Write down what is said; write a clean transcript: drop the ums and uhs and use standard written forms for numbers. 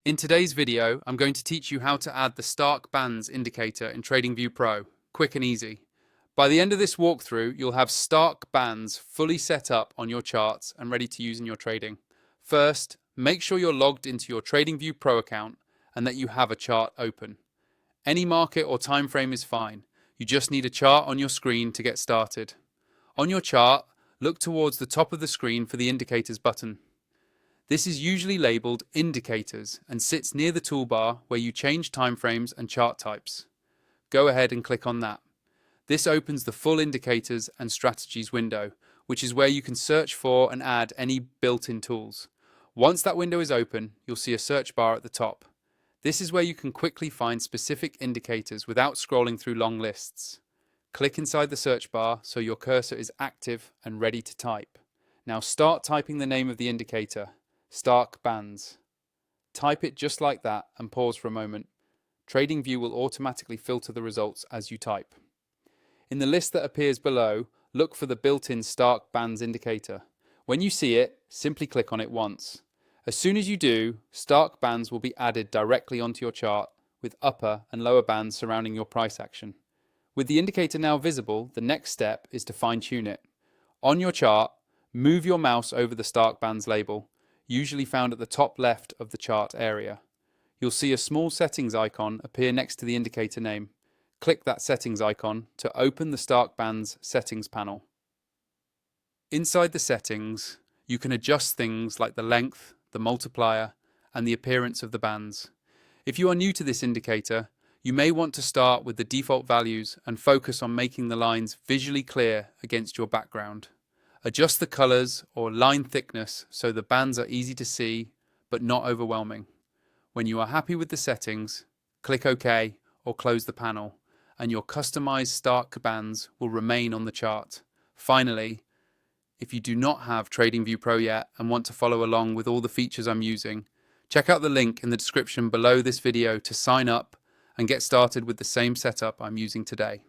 In today's video, I'm going to teach you how to add the STARC Bands Indicator in TradingView Pro, quick and easy. By the end of this walkthrough, you'll have STARC Bands fully set up on your charts and ready to use in your trading. First, make sure you're logged into your TradingView Pro account and that you have a chart open. Any market or time frame is fine. You just need a chart on your screen to get started. On your chart, look towards the top of the screen for the Indicators button. This is usually labeled Indicators and sits near the toolbar where you change timeframes and chart types. Go ahead and click on that. This opens the full Indicators and Strategies window, which is where you can search for and add any built-in tools. Once that window is open, you'll see a search bar at the top. This is where you can quickly find specific indicators without scrolling through long lists. Click inside the search bar so your cursor is active and ready to type. Now start typing the name of the indicator. STARC Bands. Type it just like that and pause for a moment. TradingView will automatically filter the results as you type. In the list that appears below, look for the built-in STARC Bands indicator. When you see it, simply click on it once. As soon as you do, STARC Bands will be added directly onto your chart with upper and lower bands surrounding your price action. With the indicator now visible, the next step is to fine-tune it. On your chart, move your mouse over the STARC Bands label, usually found at the top left of the chart area. You'll see a small settings icon appear next to the indicator name. Click that settings icon to open the STARC Bands settings panel. Inside the settings, you can adjust things like the length, the multiplier, and the appearance of the bands. If you are new to this indicator, you may want to start with the default values and focus on making the lines visually clear against your background. Adjust the colors or line thickness so the bands are easy to see but not overwhelming. When you are happy with the settings, click OK or close the panel, and your customized STARC bands will remain on the chart. Finally, if you do not have TradingView Pro yet and want to follow along with all the features I'm using, check out the link in the description below this video to sign up and get started with the same setup I'm using today.